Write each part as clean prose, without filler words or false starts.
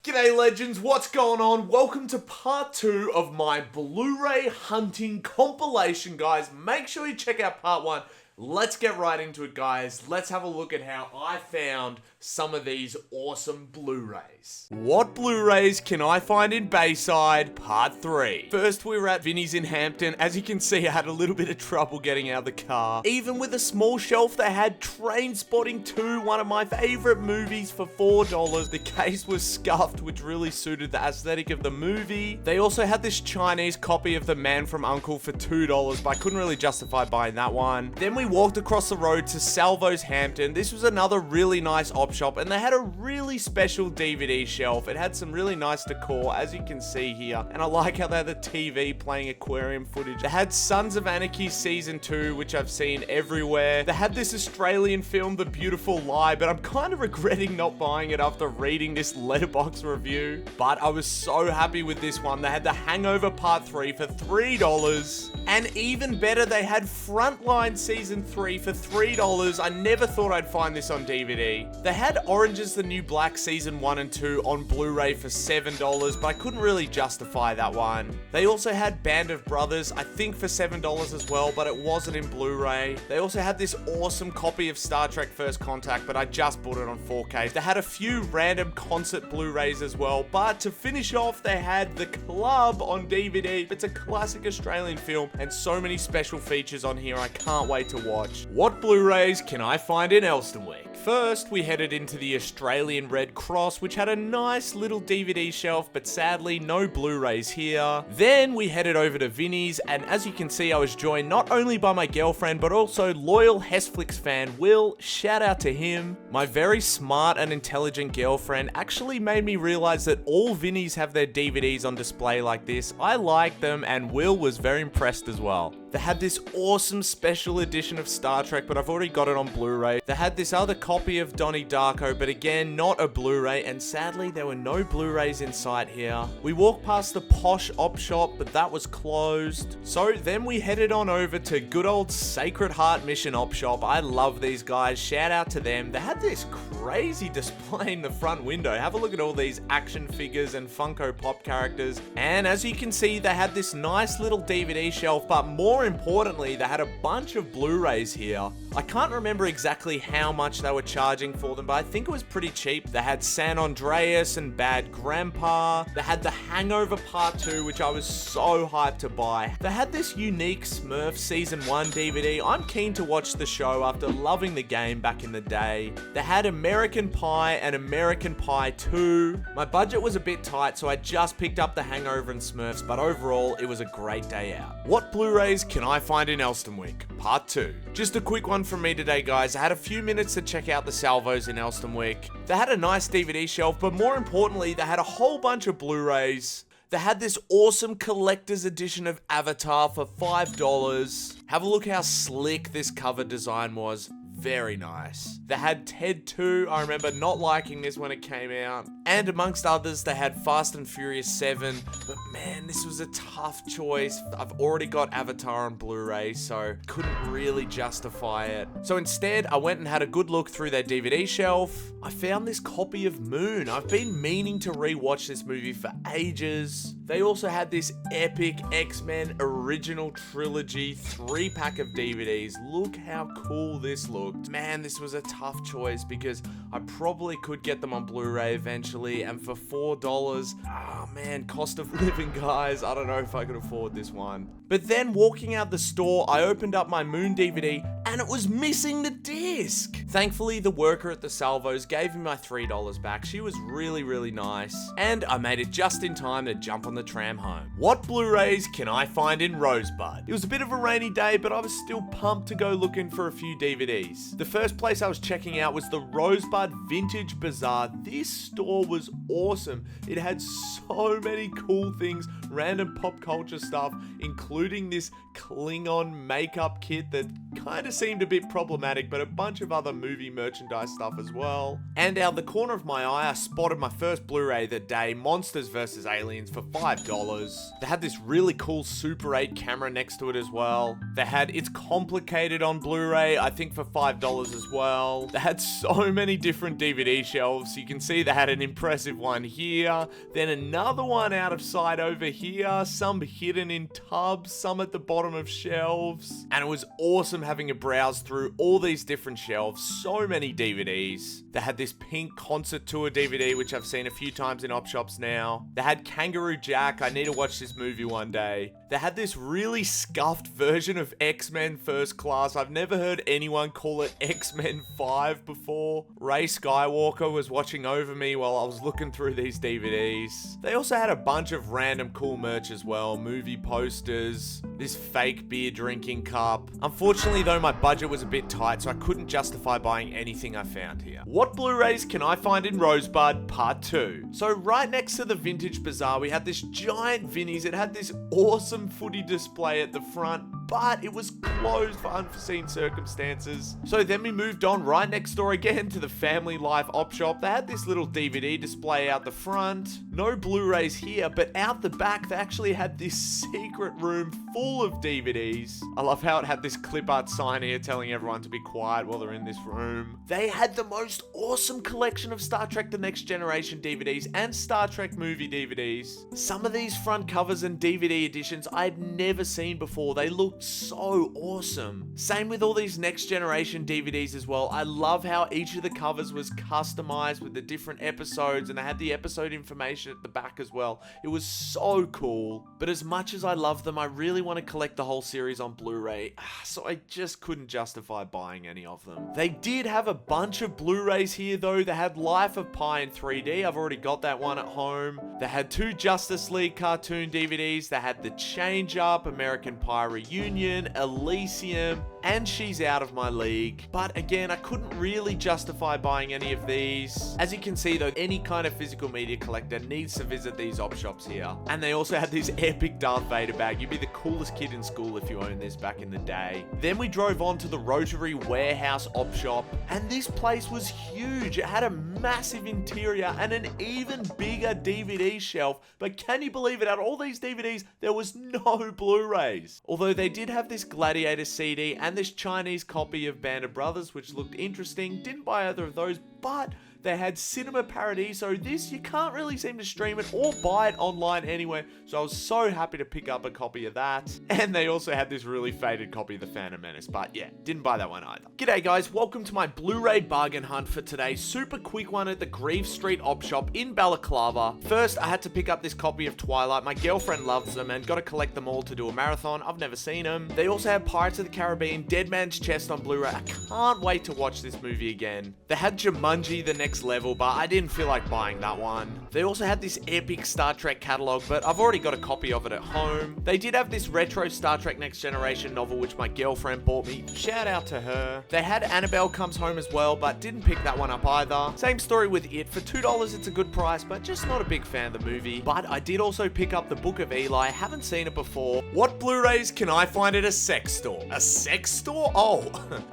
G'day legends, what's going on? Welcome to part 2 of my Blu-ray hunting compilation, guys. Make sure you check out part 1. Let's get right into it, guys. Let's have a look at how I found some of these awesome Blu-rays. What Blu-rays can I find in Bayside? Part 3. First, we were at Vinnie's in Hampton. As you can see, I had a little bit of trouble getting out of the car. Even with a small shelf, they had Trainspotting 2, one of my favorite movies, for $4. The case was scuffed, which really suited the aesthetic of the movie. They also had this Chinese copy of The Man from U.N.C.L.E. for $2, but I couldn't really justify buying that one. Then we walked across the road to Salvo's Hampton. This was another really nice op shop, and they had a really special DVD shelf. It had some really nice decor, as you can see here, and I like how they had the TV playing aquarium footage. They had Sons of Anarchy Season 2, which I've seen everywhere. They had this Australian film, The Beautiful Lie, but I'm kind of regretting not buying it after reading this Letterboxd review. But I was so happy with this one. They had The Hangover Part 3 for $3. And even better, they had Frontline Season 3 for $3. I never thought I'd find this on DVD. They had Orange is the New Black Season 1 and 2 on Blu-ray for $7, but I couldn't really justify that one. They also had Band of Brothers, I think for $7 as well, but it wasn't in Blu-ray. They also had this awesome copy of Star Trek First Contact, but I just bought it on 4K. They had a few random concert Blu-rays as well, but to finish off, they had The Club on DVD. It's a classic Australian film, and so many special features on here I can't wait to watch. What Blu-rays can I find in Elsternwick? First, we headed into the Australian Red Cross, which had a nice little DVD shelf, but sadly no Blu-rays here. Then we headed over to Vinnie's, and as you can see, I was joined not only by my girlfriend, but also loyal Hesflix fan Will. Shout out to him. My very smart and intelligent girlfriend actually made me realize that all Vinnie's have their DVDs on display like this. I like them, and Will was very impressed as well. They had this awesome special edition of Star Trek, but I've already got it on Blu-ray. They had this other copy of Donnie Darko, but again, not a Blu-ray, and sadly, there were no Blu-rays in sight here. We walked past the posh op shop, but that was closed. So then we headed on over to good old Sacred Heart Mission op shop. I love these guys. Shout out to them. They had this crazy display in the front window. Have a look at all these action figures and Funko Pop characters. And as you can see, they had this nice little DVD shelf, but more importantly, they had a bunch of Blu-rays here. I can't remember exactly how much they were charging for them, but I think it was pretty cheap. They had San Andreas and Bad Grandpa. They had The Hangover Part 2, which I was so hyped to buy. They had this unique Smurf Season 1 DVD. I'm keen to watch the show after loving the game back in the day. They had American Pie and American Pie 2. My budget was a bit tight, so I just picked up The Hangover and Smurfs, but overall, it was a great day out. What Blu-rays can I find in Elsternwick? Part 2. Just a quick one from me today, guys. I had a few minutes to check out the Salvos in Elsternwick. They had a nice DVD shelf, but more importantly, they had a whole bunch of Blu-rays. They had this awesome collector's edition of Avatar for $5. Have a look how slick this cover design was. Very nice. They had Ted 2. I remember not liking this when it came out. And amongst others, they had Fast and Furious 7. But man, this was a tough choice. I've already got Avatar on Blu-ray, so couldn't really justify it. So instead, I went and had a good look through their DVD shelf. I found this copy of Moon. I've been meaning to rewatch this movie for ages. They also had this epic X-Men original trilogy 3-pack of DVDs. Look how cool this looked. Man, this was a tough choice because I probably could get them on Blu-ray eventually, and for $4, oh man, cost of living, guys. I don't know if I could afford this one. But then walking out the store, I opened up my Moon DVD and it was missing the disc. Thankfully, the worker at the Salvos gave me my $3 back. She was really, really nice. And I made it just in time to jump on the tram home. What Blu-rays can I find in Rosebud? It was a bit of a rainy day, but I was still pumped to go looking for a few DVDs. The first place I was checking out was the Rosebud Vintage Bazaar. This store was awesome. It had so many cool things, random pop culture stuff, including this Klingon makeup kit that kind of seemed a bit problematic, but a bunch of other movie merchandise stuff as well. And out the corner of my eye, I spotted my first Blu-ray that day, Monsters vs. Aliens, for $5. They had this really cool Super 8 camera next to it as well. They had It's Complicated on Blu-ray, I think for $5 as well. They had so many different DVD shelves. You can see they had an impressive one here, then another one out of sight over here, some hidden in tubs, some at the bottom of shelves, and it was awesome having a browse through all these different shelves. So many DVDs. They had this Pink Concert Tour DVD, which I've seen a few times in op shops now. They had Kangaroo Jack. I need to watch this movie one day. They had this really scuffed version of X-Men First Class. I've never heard anyone call it X-Men 5 before. Ray Skywalker was watching over me while I was looking through these DVDs. They also had a bunch of random cool merch as well. Movie posters, this fake beer drinking cup. Unfortunately though, my budget was a bit tight, so I couldn't justify buying anything I found here. What Blu-rays can I find in Rosebud Part 2? So right next to the Vintage Bazaar, we had this giant Vinnies. It had this awesome footy display at the front, but it was closed for unforeseen circumstances. So then we moved on right next door again to the Family Life op shop. They had this little DVD display out the front. No Blu-rays here, but out the back they actually had this secret room full of DVDs. I love how it had this clip art sign here telling everyone to be quiet while they're in this room. They had the most awesome collection of Star Trek The Next Generation DVDs and Star Trek movie DVDs. Some of these front covers and DVD editions I'd never seen before. They looked so awesome. Same with all these Next Generation DVDs as well. I love how each of the covers was customized with the different episodes, and they had the episode information at the back as well. It was so cool. But as much as I love them, I really want to collect the whole series on Blu-ray, so I just couldn't justify buying any of them. They did have a bunch of Blu-rays here though. They had Life of Pi in 3D. I've already got that one at home. They had 2 Justice League cartoon DVDs. They had The Change Up, American Pie Reunion, Elysium, and She's Out of My League. But again, I couldn't really justify buying any of these. As you can see though, any kind of physical media collector needs to visit these op shops here. And they also had this epic Darth Vader bag. You'd be the coolest kid in school if you owned this back in the day. Then we drove on to the Rotary Warehouse op shop, and this place was huge. It had a massive interior and an even bigger DVD shelf. But can you believe it? Out of all these DVDs, there was no Blu-rays. Although they did have this Gladiator CD and this Chinese copy of Band of Brothers, which looked interesting. Didn't buy either of those, but they had Cinema Paradiso. This, you can't really seem to stream it or buy it online anywhere, so I was so happy to pick up a copy of that. And they also had this really faded copy of The Phantom Menace, but yeah, didn't buy that one either. G'day guys, welcome to my Blu-ray bargain hunt for today. Super quick one at the Grieve Street op shop in Balaclava. First, I had to pick up this copy of Twilight. My girlfriend loves them and got to collect them all to do a marathon. I've never seen them. They also have Pirates of the Caribbean, Dead Man's Chest on Blu-ray. I can't wait to watch this movie again. They had Jumanji The Next Level, but I didn't feel like buying that one. They also had this epic Star Trek catalog, but I've already got a copy of it at home. They did have this retro Star Trek Next Generation novel, which my girlfriend bought me. Shout out to her. They had Annabelle Comes Home as well, but didn't pick that one up either. Same story with It. For $2, it's a good price, but just not a big fan of the movie. But I did also pick up The Book of Eli. Haven't seen it before. What Blu-rays can I find at a sex store? A sex store? Oh,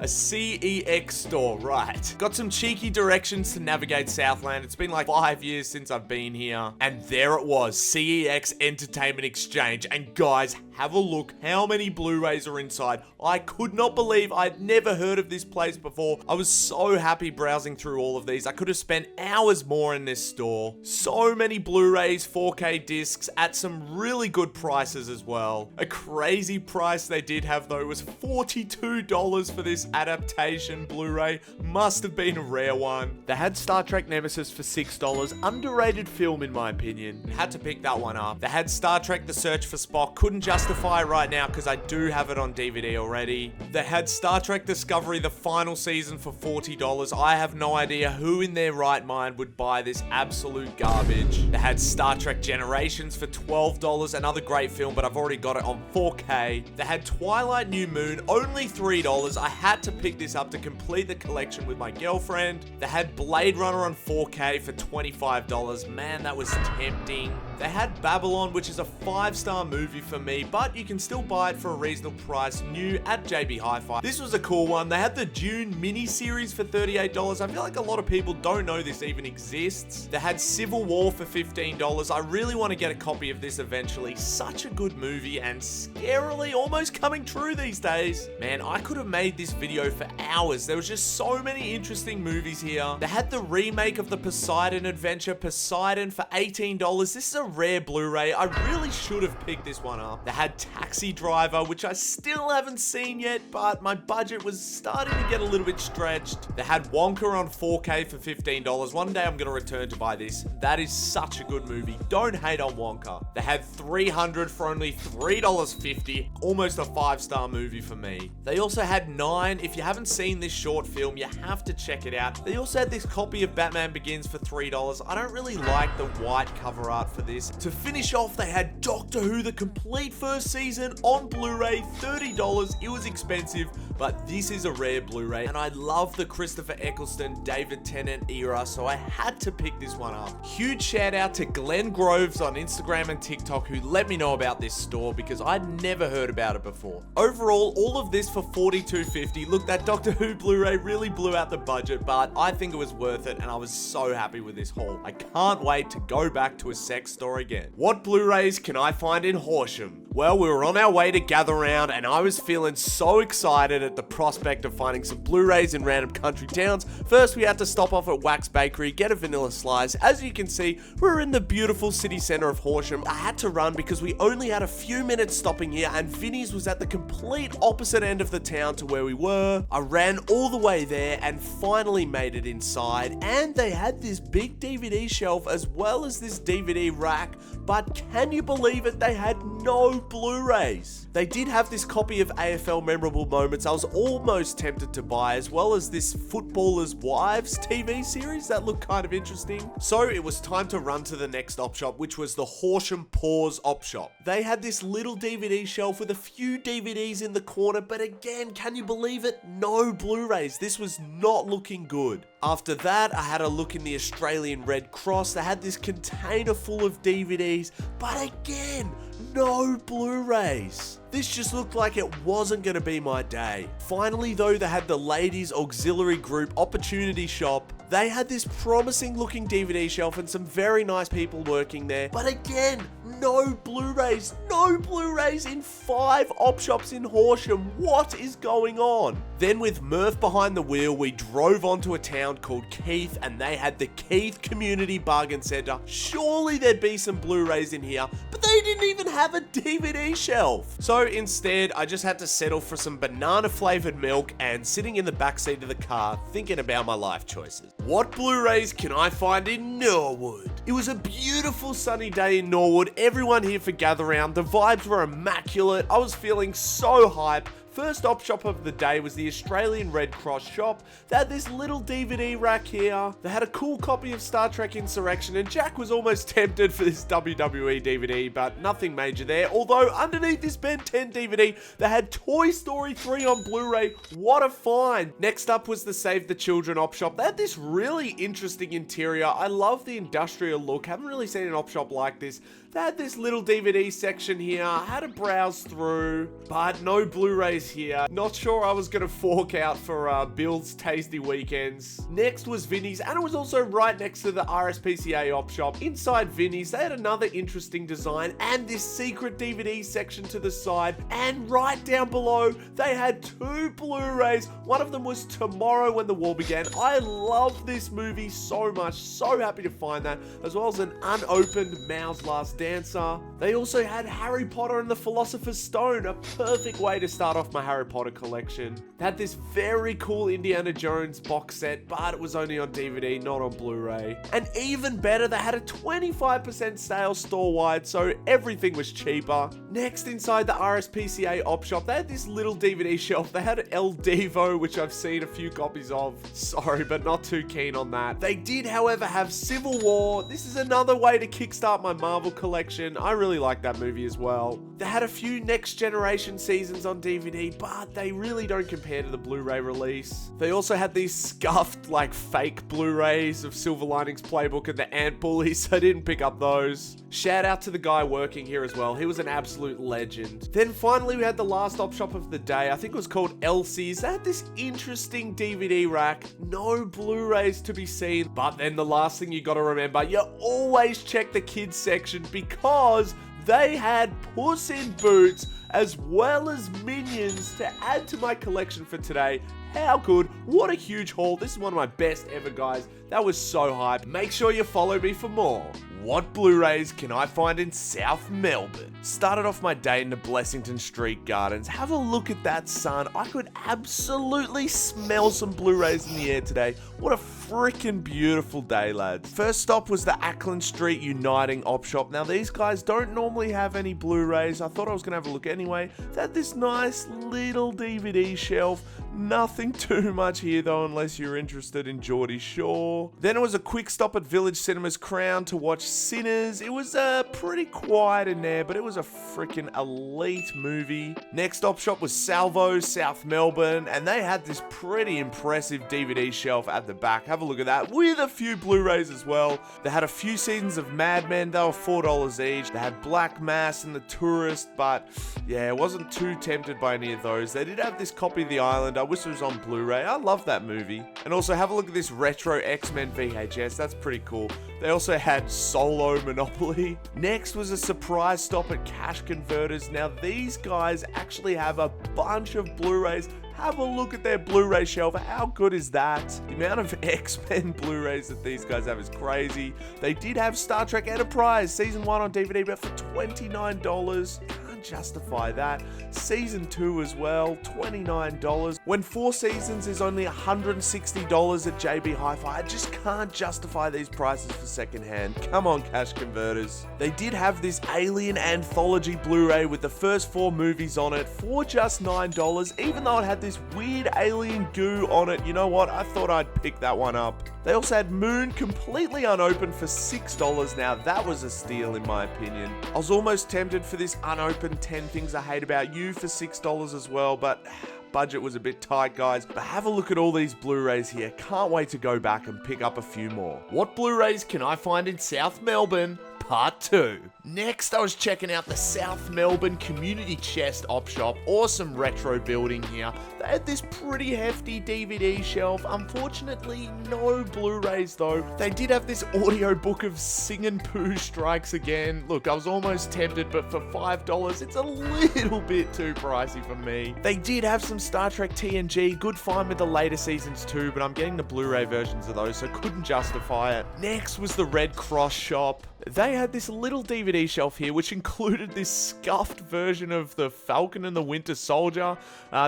a CEX store, right. Got some cheeky directions to navigate Southland. It's been like 5 years since I've been here, and there it was, CEX Entertainment Exchange. And guys, have a look how many Blu-rays are inside. I could not believe I'd never heard of this place before. I was so happy browsing through all of these. I could have spent hours more in this store. So many Blu-rays, 4K discs at some really good prices as well. A crazy price they did have though was $42 for this adaptation Blu-ray. Must have been a rare one. They had Star Trek Nemesis for $6. Underrated film in my opinion. Had to pick that one up. They had Star Trek The Search for Spock. Couldn't justify it right now because I do have it on DVD already. They had Star Trek Discovery the final season for $40. I have no idea who in their right mind would buy this absolute garbage. They had Star Trek Generations for $12. Another great film, but I've already got it on 4K. They had Twilight New Moon, only $3. I had to pick this up to complete the collection with my girlfriend. They had Blade Runner on 4K for $25. Man, that was tempting. They had Babylon, which is a 5-star movie for me, but you can still buy it for a reasonable price new at JB Hi-Fi. This was a cool one. They had the Dune mini-series for $38. I feel like a lot of people don't know this even exists. They had Civil War for $15. I really want to get a copy of this eventually. Such a good movie and scarily almost coming true these days. Man, I could have made this video for hours. There was just so many interesting movies here. They had the the remake of the Poseidon adventure, Poseidon, for $18. This is a rare Blu-ray. I really should have picked this one up. They had Taxi Driver, which I still haven't seen yet, but my budget was starting to get a little bit stretched. They had Wonka on 4K for $15. One day I'm going to return to buy this. That is such a good movie. Don't hate on Wonka. They had 300 for only $3.50. Almost a 5-star movie for me. They also had 9. If you haven't seen this short film, you have to check it out. They also had this copy of Batman Begins for $3. I don't really like the white cover art for this. To finish off, they had Doctor Who, the complete first season on Blu-ray, $30. It was expensive, but this is a rare Blu-ray, and I love the Christopher Eccleston, David Tennant era, so I had to pick this one up. Huge shout out to Glenn Groves on Instagram and TikTok who let me know about this store because I'd never heard about it before. Overall, all of this for $42.50. Look, that Doctor Who Blu-ray really blew out the budget, but I think it was worth it, and I was so happy with this haul. I can't wait to go back to a sex store again. What Blu-rays can I find in Horsham? Well, we were on our way to Gather Round, and I was feeling so excited at the prospect of finding some Blu-rays in random country towns. First, we had to stop off at Wax Bakery, get a vanilla slice. As you can see, we're in the beautiful city centre of Horsham. I had to run because we only had a few minutes stopping here, and Vinnie's was at the complete opposite end of the town to where we were. I ran all the way there and finally made it inside, and they had this big DVD shelf as well as this DVD rack, but can you believe it? They had no Blu-rays. They did have this copy of AFL Memorable Moments I was almost tempted to buy, as well as this Footballers' Wives TV series that looked kind of interesting. So it was time to run to the next op shop, which was the Horsham Paws op shop. They had this little DVD shelf with a few DVDs in the corner, but again, can you believe it? No Blu-rays. This was not looking good. After that, I had a look in the Australian Red Cross. They had this container full of DVDs, but again, no Blu-rays. This just looked like it wasn't going to be my day. Finally though, they had the Ladies Auxiliary Group Opportunity Shop. They had this promising looking DVD shelf and some very nice people working there. But again, no Blu-rays. No Blu-rays in 5 op shops in Horsham. What is going on? Then with Murph behind the wheel, we drove onto a town called Keith, and they had the Keith Community Bargain Centre. Surely there'd be some Blu-rays in here, but they didn't even have a DVD shelf. So instead, I just had to settle for some banana flavored milk and sitting in the backseat of the car thinking about my life choices. What Blu-rays can I find in Norwood? It was a beautiful sunny day in Norwood. Everyone here for Gather Round. The vibes were immaculate. I was feeling so hype. First op shop of the day was the Australian Red Cross shop. They had this little DVD rack here. They had a cool copy of Star Trek Insurrection, and Jack was almost tempted for this WWE DVD, but nothing major there. Although underneath this Ben 10 DVD, they had Toy Story 3 on Blu-ray. What a find. Next up was the Save the Children op shop. They had this really interesting interior. I love the industrial look. Haven't really seen an op shop like this. They had this little DVD section here. I had to browse through, but no Blu-rays here. Not sure I was going to fork out for Bill's Tasty Weekends. Next was Vinnie's, and it was also right next to the RSPCA op shop. Inside Vinnie's, they had another interesting design and this secret DVD section to the side. And right down below, they had 2 Blu-rays. One of them was Tomorrow When the War Began. I love this movie so much. So happy to find that, as well as an unopened Mao's Last Dancer. They also had Harry Potter and the Philosopher's Stone, a perfect way to start off my Harry Potter collection. They had this very cool Indiana Jones box set, but it was only on DVD, not on Blu-ray. And even better, they had a 25% sale store-wide, so everything was cheaper. Next, inside the RSPCA op shop, they had this little DVD shelf. They had El Devo, which I've seen a few copies of. Sorry, but not too keen on that. They did, however, have Civil War. This is another way to kickstart my Marvel collection. I really like that movie as well. They had a few Next Generation seasons on DVD, but they really don't compare to the Blu-ray release. They also had these scuffed, like, fake Blu-rays of Silver Linings Playbook and the Ant Bullies, so I didn't pick up those. Shout out to the guy working here as well. He was an absolute legend. Then finally, we had the last op shop of the day. I think it was called Elsie's. They had this interesting DVD rack. No Blu-rays to be seen. But then the last thing you gotta remember, you always check the kids section because they had Puss in Boots as well as Minions to add to my collection for today. How good. What a huge haul. This is one of my best ever, guys. That was so hype. Make sure you follow me for more. What Blu-rays can I find in South Melbourne? Started off my day in the Blessington Street Gardens. Have a look at that sun. I could absolutely smell some Blu-rays in the air today. What a freaking beautiful day, lads. First stop was the Ackland Street Uniting Op Shop. Now, these guys don't normally have any Blu-rays. I thought I was going to have a look anyway. They had this nice little DVD shelf. Nothing too much here, though, unless you're interested in Geordie Shore. Then it was a quick stop at Village Cinemas Crown to watch Sinners. It was pretty quiet in there, but it was a freaking elite movie. Next op shop was Salvo, South Melbourne, and they had this pretty impressive DVD shelf at the back. Have a look at that, with a few Blu-rays as well. They had a few seasons of Mad Men. They were $4 each. They had Black Mass and The Tourist, but yeah, it wasn't too tempted by any of those. They did have this copy of The Island. I wish it was on Blu-ray. I love that movie. And also have a look at this retro X-Men VHS. That's pretty cool. They also had Solo Monopoly. Next was a surprise stop at Cash Converters. Now these guys actually have a bunch of Blu-rays. Have a look at their Blu-ray shelf. How good is that? The amount of X-Men Blu-rays that these guys have is crazy. They did have Star Trek Enterprise Season 1 on DVD, but for $29. Justify that. Season 2 as well, $29. When 4 seasons is only $160 at JB Hi-Fi, I just can't justify these prices for secondhand. Come on, Cash Converters. They did have this Alien Anthology Blu-ray with the first 4 movies on it for just $9, even though it had this weird alien goo on it. You know what? I thought I'd pick that one up. They also had Moon completely unopened for $6. Now that was a steal in my opinion. I was almost tempted for this unopened 10 Things I Hate About You for $6 as well, but budget was a bit tight, guys. But have a look at all these Blu-rays here. Can't wait to go back and pick up a few more. What Blu-rays can I find in South Melbourne? Part 2. Next, I was checking out the South Melbourne Community Chest op shop. Awesome retro building here. They had this pretty hefty DVD shelf. Unfortunately, no Blu-rays though. They did have this audio book of Singin' Pooh Strikes Again. Look, I was almost tempted, but for $5, it's a little bit too pricey for me. They did have some Star Trek TNG. Good find with the later seasons too, but I'm getting the Blu-ray versions of those, so couldn't justify it. Next was the Red Cross shop. They had this little DVD shelf here, which included this scuffed version of The Falcon and the Winter Soldier.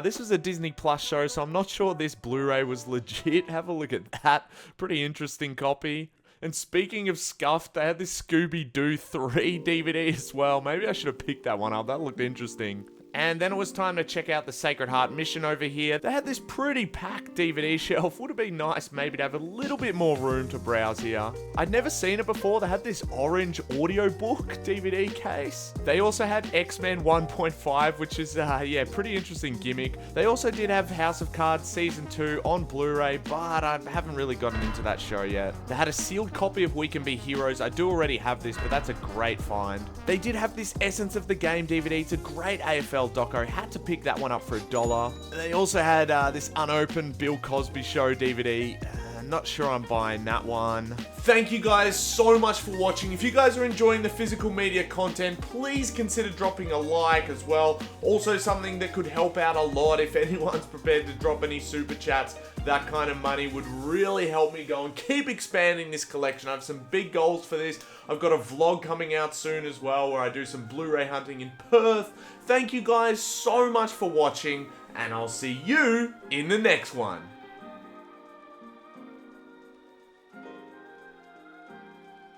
This was a Disney Plus show, so I'm not sure this Blu-ray was legit. Have a look at that. Pretty interesting copy. And speaking of scuffed, they had this Scooby-Doo 3 DVD as well. Maybe I should have picked that one up. That looked interesting. And then it was time to check out the Sacred Heart mission over here. They had this pretty packed DVD shelf. Would have been nice maybe to have a little bit more room to browse here. I'd never seen it before. They had this orange audiobook DVD case. They also had X-Men 1.5, which is, yeah, pretty interesting gimmick. They also did have House of Cards Season 2 on Blu-ray, but I haven't really gotten into that show yet. They had a sealed copy of We Can Be Heroes. I do already have this, but that's a great find. They did have this Essence of the Game DVD. It's a great AFL doco. Had to pick that one up for $1. They also had this unopened Bill Cosby Show DVD. Not sure I'm buying that one. Thank you guys so much for watching. If you guys are enjoying the physical media content, please consider dropping a like as well. Also something that could help out a lot if anyone's prepared to drop any super chats. That kind of money would really help me go and keep expanding this collection. I have some big goals for this. I've got a vlog coming out soon as well where I do some Blu-ray hunting in Perth. Thank you guys so much for watching, and I'll see you in the next one.